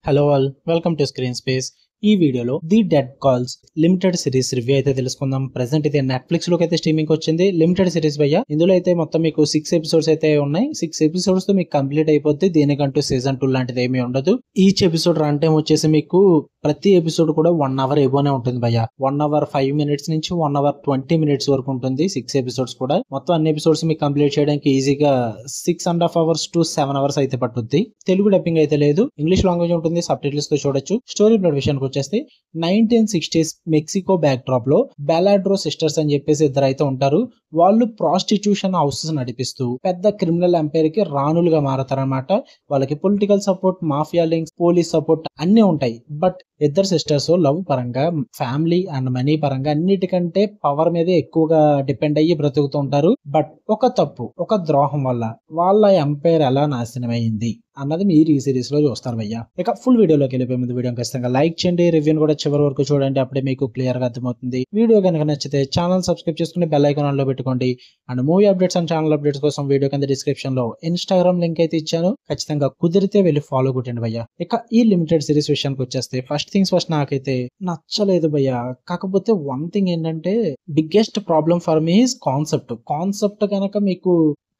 Hello all, welcome to screen space. ఈ వీడియోలో the dead calls limited series review అయితే తెలుసుకుందాం. ప్రెసెంట్ ఇది నెట్ఫ్లిక్స్ లోకి అయితే స్ట్రీమింగ్ వచ్చింది. లిమిటెడ్ సిరీస్ భయ్య. ఇందులో అయితే మొత్తం మీకు 6 ఎపిసోడ్స్ అయితే ఉన్నాయి. 6 ఎపిసోడ్స్ తో మీకు కంప్లీట్ అయిపోద్ది. దీనికంటూ సీజన్ 2 లాంటిది ఏమీ ఉండదు. ఈచ్ ఎపిసోడ్ రన్ టైం వచ్చేసి మీకు ప్రతి ఎపిసోడ్ కూడా 1 అవర్ ఏబోనే ఉంటుంది భయ్య. 1 అవర్ 5 మినిట్స్ నుంచి 1 అవర్ 20 మినిట్స్ వరకు ఉంటుంది 6 ఎపిసోడ్స్ కూడా. మొత్తం అన్ని ఎపిసోడ్స్ మీకు కంప్లీట్ చేయడానికి ఈజీగా 6.5 అవర్స్ టు 7 అవర్స్ అయితే పట్టుద్ది. తెలుగు డబ్బింగ్ అయితే లేదు, ఇంగ్లీష్ లాంగ్వేజ్ ఉంటుంది, సబ్ టైటిల్స్ తో చూడొచ్చు. స్టోరీ ప్లాట్ విషయానికి వచ్చేస్తే 1960s మెక్సికో బ్యాక్ డ్రాప్ లో బెలాడ్రో సిస్టర్స్ అని చెప్పేసి ఇద్దరు అయితే ఉంటారు. వాళ్ళు ప్రాస్టిట్యూషన్ హౌసెస్ నడిపిస్తూ పెద్ద క్రిమినల్ ఎంపైర్ కి రాణులుగా మారతారనమాట. వాళ్ళకి political support, mafia links, police support అన్ని ఉంటాయి. బట్ ఇద్దరు సిస్టర్స్ లవ్ పరంగా, ఫ్యామిలీ అండ్ మనీ పరంగా అన్నిటికంటే పవర్ మీదే ఎక్కువగా డిపెండ్ అయ్యి బ్రతుకుతూ ఉంటారు. బట్ ఒక తప్పు, ఒక ద్రోహం వల్ల వాళ్ళ ఎంపైర్ ఎలా నాశనం అయింది అన్నది మీరు ఈ సిరీస్ లో చూస్తారు భయ్య. ఇక ఫుల్ వీడియోలోకి వెళ్ళిపోయే ముందు వీడియో ఖచ్చితంగా లైక్ చేయండి, రివ్యూని కూడా చివరి వరకు చూడండి, అప్పుడే మీకు క్లియర్ గా అర్థమవుతుంది. వీడియో కనుక నచ్చితే ఛానల్ సబ్స్క్రైబ్ చేసుకుని బెల్ ఐకాన్ ఆన్ లో పెట్టుకోండి. And movie updates and channel updates కోసం వీడియో కింద డిస్క్రిప్షన్ లో ఇన్స్టాగ్రామ్ లింక్ అయితే ఇచ్చాను, ఖచ్చితంగా కుదిరితే వెళ్ళి ఫాలో కొట్టండి భయ్య. ఇక ఈ లిమిటెడ్ సిరీస్ విషయానికి వచ్చేస్తే ఫస్ట్ థింగ్స్ ఫస్ట్, నాకైతే నచ్చలేదు భయ్య. కాకపోతే వన్ థింగ్ ఏంటంటే, biggest problem for me is concept కనుక మీకు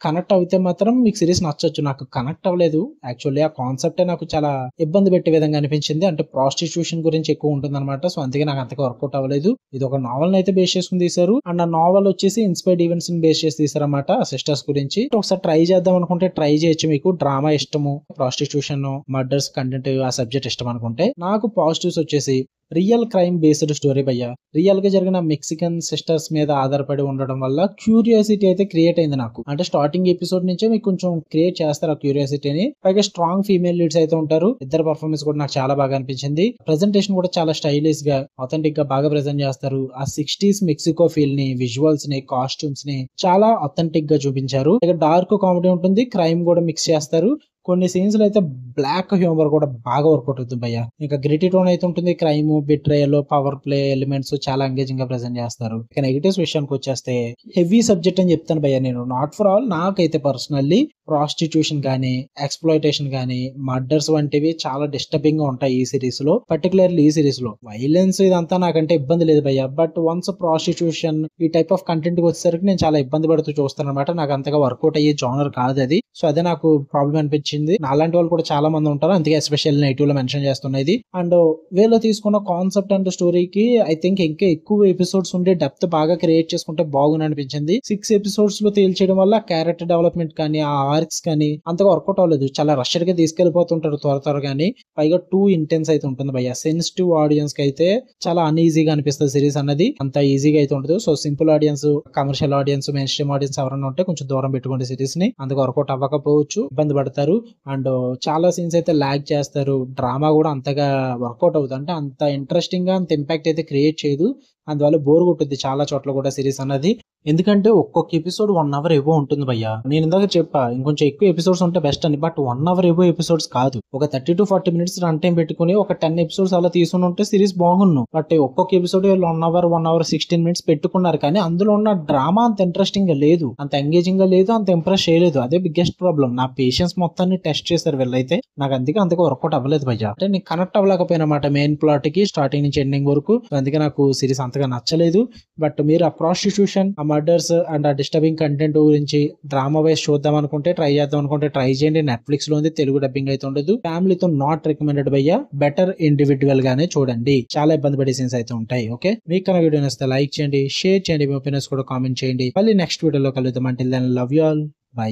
కనెక్ట్ అయితే మాత్రం మీకు సిరీస్ నచ్చొచ్చు. నాకు కనెక్ట్ అవ్వలేదు యాక్చువల్లీ. ఆ కాన్సెప్టే నాకు చాలా ఇబ్బంది పెట్టే విధంగా అనిపించింది. అంటే ప్రాస్టిట్యూషన్ గురించి ఎక్కువ ఉంటుంది అనమాట. సో అందుకే నాకు అంతగా వర్కౌట్ అవ్వలేదు. ఇది ఒక నావెల్ అయితే బేస్ చేసుకుని తీశారు. అండ్ ఆ నావెల్ వచ్చేసి ఇన్స్పైర్డ్ ఈవెంట్స్ ని బేస్ చేసి తీసారన్నమాట. ఆ సిస్టర్స్ గురించి ఒకసారి ట్రై చేద్దాం అనుకుంటే ట్రై చేయొచ్చు. మీకు డ్రామా ఇష్టము, ప్రాస్టిట్యూషన్, మర్డర్స్ కంటెంట్, ఆ సబ్జెక్ట్ ఇష్టం అనుకుంటే. నాకు పాజిటివ్స్ వచ్చేసి రియల్ క్రైమ్ బేస్డ్ స్టోరీ భయ్య. రియల్ గా జరిగిన మెక్సికన్ సిస్టర్స్ మీద ఆధారపడి ఉండడం వల్ల క్యూరియాసిటీ అయితే క్రియేట్ అయింది నాకు. అంటే స్టార్టింగ్ ఎపిసోడ్ నుంచే మీకు కొంచెం క్రియేట్ చేస్తారు ఆ క్యూరియాసిటీని. పైగా స్ట్రాంగ్ ఫీమేల్ లీడ్స్ అయితే ఉంటారు. ఇద్దరు పర్ఫార్మెన్స్ కూడా నాకు చాలా బాగా అనిపించింది. ప్రెజెంటేషన్ కూడా చాలా స్టైలిష్ గా, ఆథెంటిక్ గా బాగా ప్రెజెంట్ చేస్తారు. ఆ 60s మెక్సికో ఫీల్ ని, విజువల్స్ ని, కాస్ట్యూమ్స్ ని చాలా ఆథెంటిక్ గా చూపించారు. ఇక డార్క్ కామెడీ ఉంటుంది, క్రైమ్ కూడా మిక్స్ చేస్తారు. కొన్ని సీన్స్ లో అయితే బ్లాక్ హ్యూమర్ కూడా బాగా వర్కౌట్ అవుతుంది భయ్య. ఇంకా గ్రిటీ టోన్ అయితే ఉంటుంది. Crime, betrayal, power play elements చాలా ఎంగేజింగ్ గా ప్రెజెంట్ చేస్తారు. ఇక నెగిటివ్స్ విషయానికి వచ్చేస్తే హెవీ సబ్జెక్ట్ అని చెప్తాను భయ్య నేను. నాట్ ఫర్ ఆల్, నాకైతే పర్సనల్లీ ప్రాస్టిట్యూషన్ గానీ, ఎక్స్ప్లాయిటేషన్ గానీ, మర్డర్స్ వంటివి చాలా డిస్టర్బింగ్ గా ఉంటాయి ఈ సిరీస్ లో. పర్టికులర్లీ ఈ సిరీస్ లో వైలెన్స్ ఇదంతా నాకంటే ఇబ్బంది లేదు భయ్య. బట్ వన్స్ ప్రాస్టిట్యూషన్ ఈ టైప్ ఆఫ్ కంటెంట్ కి వచ్చేసరికి నేను చాలా ఇబ్బంది పడుతూ చూస్తాను అనమాట. నాకు అంతగా వర్కౌట్ అయ్యే జోనర్ కాదు అది. సో అదే నాకు ప్రాబ్లం అనిపించింది. నాలాంటి వాళ్ళు కూడా చాలా మంది ఉంటారు, అందుకే ఎస్పెషల్ నెగిటివ్ లో మెన్షన్ చేస్తున్నది. అండ్ వీళ్ళు తీసుకున్న కాన్సెప్ట్ అండ్ స్టోరీకి ఐ థింక్ ఇంకా ఎక్కువ ఎపిసోడ్స్ ఉండే డెప్త్ బాగా క్రియేట్ చేసుకుంటే బాగుంది అనిపించింది. 6 ఎపిసోడ్స్ లో తేల్చేయడం వల్ల క్యారెక్టర్ డెవలప్మెంట్ కానీ, ఆ ఆర్క్స్ కానీ అంతగా వర్కౌట్ అవ్వలేదు. చాలా రష్డ్ గా తీసుకెళ్లిపోతుంటారు త్వరగాని. పైగా టూ ఇంటెన్స్ అయితే ఉంటుంది భయ్య. సెన్సిటివ్ ఆడియన్స్ కి అయితే చాలా అన్ఈజీగా అనిపిస్తుంది సిరీస్ అన్నది. అంత ఈజీగా అయితే ఉండదు. So simple audience, commercial audience, main stream audience ఎవరైనా ఉంటే కొంచెం దూరం పెట్టుకోండి సిరీస్ ని. అందుకు వర్కౌట్ అవ్వకపోవచ్చు, ఇబ్బంది పడతారు. అండ్ చాలా సీన్స్ అయితే లాగ్ చేస్తారు. డ్రామా కూడా అంతగా వర్కౌట్ అవుతుంది. అంటే అంత ఇంట్రెస్టింగ్ గా, అంత ఇంపాక్ట్ అయితే క్రియేట్ చేయదు. అందువల్ల బోర్ కొట్టుద్ది చాలా చోట్ల కూడా సిరీస్ అన్నది. ఎందుకంటే ఒక్కొక్క ఎపిసోడ్ 1 అవర్ ఏవో ఉంటుంది భయ్య. నేను ఇందాక చెప్పా ఇంకొంచెం ఎక్కువ ఎపిసోడ్స్ ఉంటే బెస్ట్ అని. బట్ 1 అవర్ ఏవో ఎపిసోడ్స్ కాదు. ఒక 30 to 40 మినిట్స్ రన్ టైం పెట్టుకుని ఒక 10 ఎపిసోడ్స్ అలా తీసుకుని ఉంటే సిరీస్ బాగున్నాను. బట్ ఒక్కొక్క ఎపిసోడ్ 1 అవర్ 16 మినిట్స్ పెట్టుకున్నారు. కానీ అందులో ఉన్న డ్రామా అంత ఇంట్రెస్టింగ్ గా లేదు, అంత ఎంగేజింగ్ గా లేదు, అంత ఇంప్రెస్ చేయలేదు. అదే బిగ్గెస్ట్ ప్రాబ్లం. నా పేషెన్స్ మొత్తాన్ని టెస్ట్ చేశారు వీళ్ళైతే. నాకు అందుకే అంతగా వర్కౌట్ అవ్వలేదు భయ్య. అంటే నేను కనెక్ట్ అవ్వలేకపోయినమాట మెయిన్ ప్లాట్ కి స్టార్టింగ్ నుంచి ఎండింగ్ వరకు. అందుకే నాకు సిరీస్ అంతగా నచ్చలేదు. బట్ మీరు ఆ ప్రాస్టిట్యూషన్, ఆ మర్డర్స్ అండ్ ఆ డిస్టర్బింగ్ కంటెంట్ గురించి డ్రామా వైస్ చూద్దాం అనుకుంటే, ట్రై చేద్దాం అనుకుంటే ట్రై చేయండి. నెట్ఫ్లిక్స్ లో ఉంది, తెలుగు డబ్బింగ్ అయితే ఉండదు. ఫ్యామిలీతో నాట్ రికమెండెడ్ భయ్య. బెటర్ ఇండివిజువల్ గానే చూడండి. చాలా ఇబ్బంది పడే సీన్స్ అయితే ఉంటాయి. ఓకే, మీకు కన్నా వీడియో నచ్చితే లైక్ చేయండి, షేర్ చేయండి, మీ ఒపీనియన్స్ కూడా కామెంట్ చేయండి. మళ్ళీ నెక్స్ట్ వీడియోలో కలుద్దాం. Until then love you all, by.